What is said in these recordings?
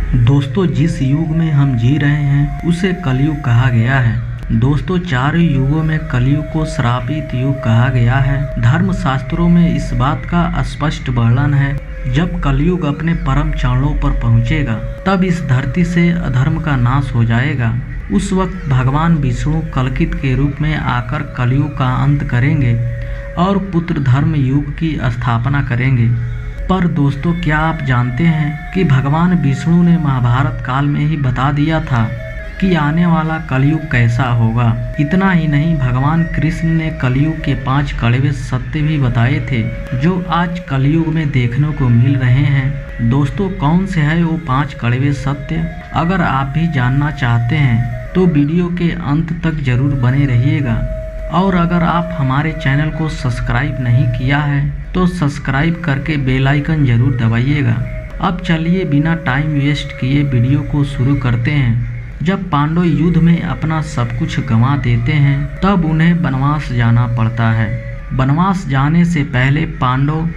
दोस्तों, जिस युग में हम जी रहे हैं उसे कलयुग कहा गया है। दोस्तों, चारों युगों में कलयुग को श्रापित युग कहा गया है। धर्म शास्त्रों में इस बात का स्पष्ट वर्णन है, जब कलयुग अपने परम चरणों पर पहुंचेगा तब इस धरती से अधर्म का नाश हो जाएगा। उस वक्त भगवान विष्णु कल्कित के रूप में आकर कलयुग का अंत करेंगे और पुत्र धर्म युग की स्थापना करेंगे। पर दोस्तों, क्या आप जानते हैं कि भगवान विष्णु ने महाभारत काल में ही बता दिया था कि आने वाला कलयुग कैसा होगा। इतना ही नहीं, भगवान कृष्ण ने कलयुग के 5 कड़वे सत्य भी बताए थे, जो आज कलयुग में देखने को मिल रहे हैं। दोस्तों, कौन से है वो 5 कड़वे सत्य? अगर आप भी जानना चाहते हैं तो वीडियो के अंत तक जरूर बने रहिएगा। और अगर आप हमारे चैनल को सब्सक्राइब नहीं किया है तो सब्सक्राइब करके बेल आइकन जरूर दबाइएगा। अब चलिए बिना टाइम वेस्ट किए वीडियो को शुरू करते हैं। जब पांडव युद्ध में अपना सब कुछ गंवा देते हैं तब उन्हें वनवास जाना पड़ता है। वनवास जाने से पहले पांडव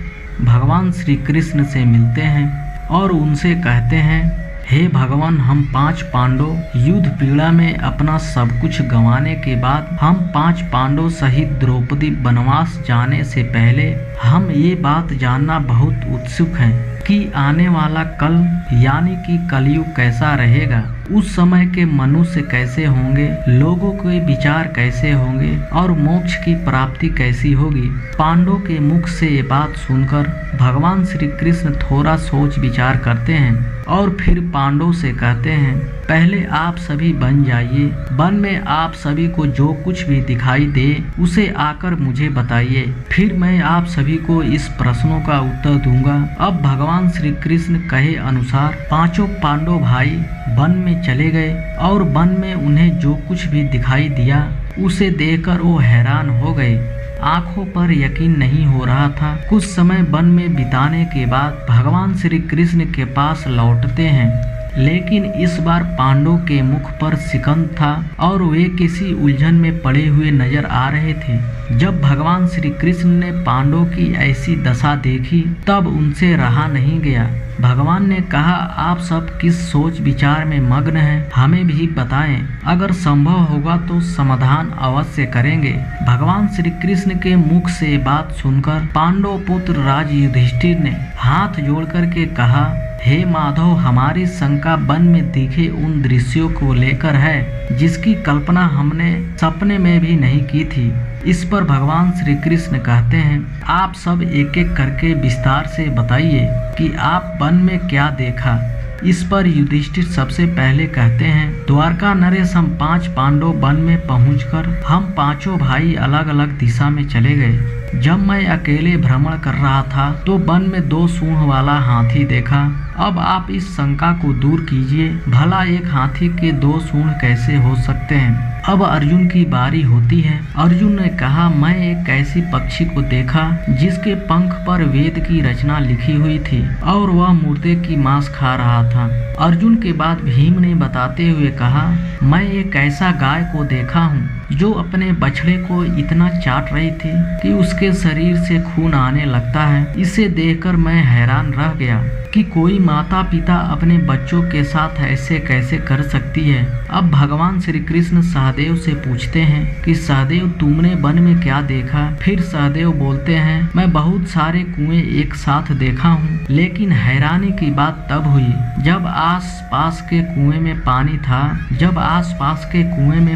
भगवान श्री कृष्ण से मिलते हैं और उनसे कहते हैं, हे भगवान, हम 5 पांडव युद्ध पीड़ा में अपना सब कुछ गंवाने के बाद हम 5 पांडव सहित द्रौपदी वनवास जाने से पहले हम ये बात जानना बहुत उत्सुक हैं कि आने वाला कल यानी कि कलयुग कैसा रहेगा। उस समय के मनुष्य कैसे होंगे, लोगों के विचार कैसे होंगे और मोक्ष की प्राप्ति कैसी होगी। पांडवों के मुख से ये बात सुनकर भगवान श्री कृष्ण थोड़ा सोच विचार करते हैं और फिर पांडवों से कहते हैं, पहले आप सभी बन जाइए। वन में आप सभी को जो कुछ भी दिखाई दे उसे आकर मुझे बताइए, फिर मैं आप सभी को इस प्रश्नों का उत्तर दूंगा। अब भगवान श्री कृष्ण कहे अनुसार 5 पांडव भाई वन में चले गए और वन में उन्हें जो कुछ भी दिखाई दिया उसे देखकर वो हैरान हो गए। आंखों पर यकीन नहीं हो रहा था। कुछ समय वन में बिताने के बाद भगवान श्री कृष्ण के पास लौटते हैं, लेकिन इस बार पांडवों के मुख पर शिकन था और वे किसी उलझन में पड़े हुए नजर आ रहे थे। जब भगवान श्री कृष्ण ने पांडवों की ऐसी दशा देखी तब उनसे रहा नहीं गया। भगवान ने कहा, आप सब किस सोच विचार में मग्न हैं, हमें भी बताएं। अगर संभव होगा तो समाधान अवश्य करेंगे। भगवान श्री कृष्ण के मुख से बात सुनकर पांडव पुत्र राज युधिष्ठिर ने हाथ जोड़कर के कहा, हे माधव, हमारी शंका वन में दिखे उन दृश्यों को लेकर है जिसकी कल्पना हमने सपने में भी नहीं की थी। इस पर भगवान श्री कृष्ण कहते हैं, आप सब एक एक करके विस्तार से बताइए कि आप वन में क्या देखा। इस पर युधिष्ठिर सबसे पहले कहते हैं, द्वारका नरेश, हम 5 पांडव वन में पहुंचकर हम 5 भाई अलग अलग दिशा में चले गए। जब मैं अकेले भ्रमण कर रहा था तो वन में 2 सूंड वाला हाथी देखा। अब आप इस शंका को दूर कीजिए, भला एक हाथी के 2 सूंड कैसे हो सकते हैं। अब अर्जुन की बारी होती है। अर्जुन ने कहा, मैं एक ऐसी पक्षी को देखा जिसके पंख पर वेद की रचना लिखी हुई थी और वह मुर्दे की मांस खा रहा था। अर्जुन के बाद भीम ने बताते हुए कहा, मैं एक ऐसा गाय को देखा हूँ जो अपने बछड़े को इतना चाट रही थी कि उसके शरीर से खून आने लगता है। इसे देखकर मैं हैरान रह गया कि कोई माता पिता अपने बच्चों के साथ ऐसे कैसे कर सकती है। अब भगवान श्री कृष्ण सहदेव से पूछते हैं कि सहदेव, तुमने वन में क्या देखा। फिर सहदेव बोलते हैं, मैं बहुत सारे कुएं एक साथ देखा हूँ, लेकिन हैरानी की बात तब हुई जब आस पास के कुएं में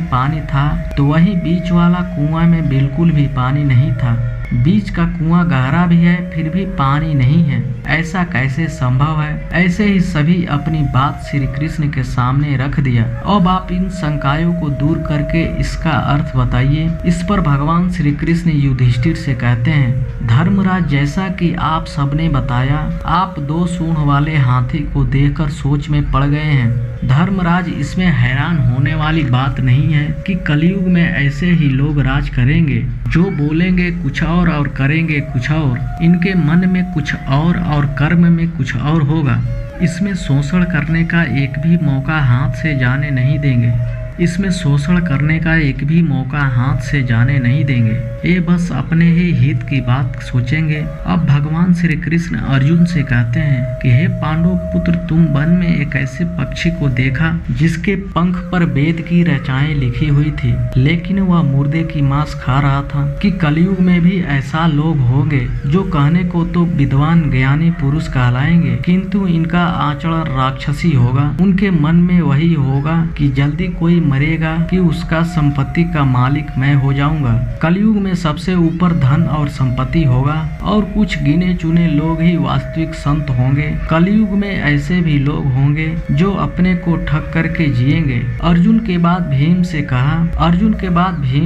पानी था तो वही बीच वाला कुआं में बिल्कुल भी पानी नहीं था। बीच का कुआं गहरा भी है फिर भी पानी नहीं है, ऐसा कैसे संभव है। ऐसे ही सभी अपनी बात श्री कृष्ण के सामने रख दिया। अब आप इन शंकाओं को दूर करके इसका अर्थ बताइए। इस पर भगवान श्री कृष्ण युधिष्ठिर से कहते हैं, धर्मराज, जैसा कि आप सबने बताया, आप 2 सूंड वाले हाथी को देखकर सोच में पड़ गए हैं। धर्मराज, इसमें हैरान होने वाली बात नहीं है कि कलयुग में ऐसे ही लोग राज करेंगे, जो बोलेंगे कुछ और करेंगे कुछ और। इनके मन में कुछ और कर्म में कुछ और होगा। इसमें शोषण करने का एक भी मौका हाथ से जाने नहीं देंगे। इसमें शोषण करने का एक भी मौका हाथ से जाने नहीं देंगे। ये बस अपने ही हित की बात सोचेंगे। अब भगवान श्री कृष्ण अर्जुन से कहते हैं कि हे पांडव पुत्र, तुम वन में एक ऐसे पक्षी को देखा जिसके पंख पर वेद की रचनाएं लिखी हुई थी, लेकिन वह मुर्दे की मांस खा रहा था। कि कलयुग में भी ऐसा लोग होंगे जो कहने को तो विद्वान ज्ञानी पुरुष कहलाएंगे, किंतु इनका आचरण राक्षसी होगा। उनके मन में वही होगा कि जल्दी कोई मरेगा कि उसका संपत्ति का मालिक मैं हो जाऊंगा। कलयुग में सबसे ऊपर धन और संपत्ति होगा और कुछ गिने चुने लोग ही वास्तविक संत होंगे। कलयुग में ऐसे भी लोग होंगे जो अपने को ठग करके जिएंगे। अर्जुन के बाद भीम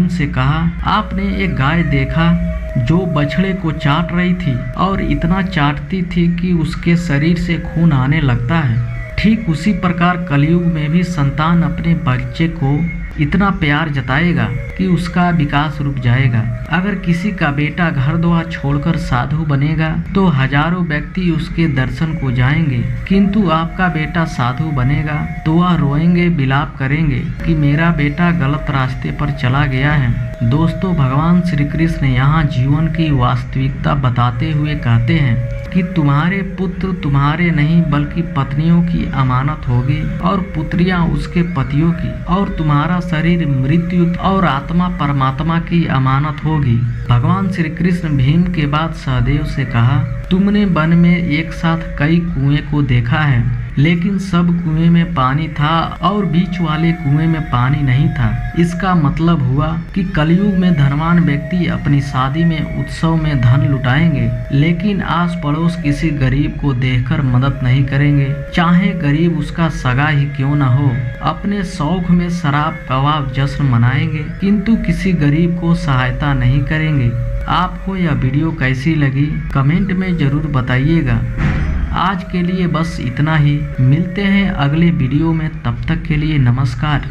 से कहा, आपने एक गाय देखा जो बछड़े को चाट रही थी और इतना चाटती थी कि उसके शरीर से खून आने लगता है। ठीक उसी प्रकार कलयुग में भी संतान अपने बच्चे को इतना प्यार जताएगा कि उसका विकास रुक जाएगा। अगर किसी का बेटा घर द्वार छोड़कर साधु बनेगा तो हजारों व्यक्ति उसके दर्शन को जाएंगे, किंतु आपका बेटा साधु बनेगा तो वह रोएंगे, विलाप करेंगे कि मेरा बेटा गलत रास्ते पर चला गया है। दोस्तों, भगवान श्री कृष्ण यहाँ जीवन की वास्तविकता बताते हुए कहते हैं कि तुम्हारे पुत्र तुम्हारे नहीं बल्कि पत्नियों की अमानत होगी और पुत्रियां उसके पतियों की, और तुम्हारा शरीर मृत्यु और आत्मा परमात्मा की अमानत होगी। भगवान श्री कृष्ण भीम के बाद सहदेव से कहा, तुमने वन में एक साथ कई कुएं को देखा है, लेकिन सब कुएं में पानी था और बीच वाले कुएं में पानी नहीं था। इसका मतलब हुआ कि कलयुग में धनवान व्यक्ति अपनी शादी में उत्सव में धन लुटाएंगे, लेकिन आस पड़ोस किसी गरीब को देखकर मदद नहीं करेंगे, चाहे गरीब उसका सगा ही क्यों न हो। अपने शौक में शराब कबाब जश्न मनाएंगे, किंतु किसी गरीब को सहायता नहीं करेंगे। आपको यह वीडियो कैसी लगी कमेंट में जरूर बताइएगा। आज के लिए बस इतना ही, मिलते हैं अगले वीडियो में, तब तक के लिए नमस्कार।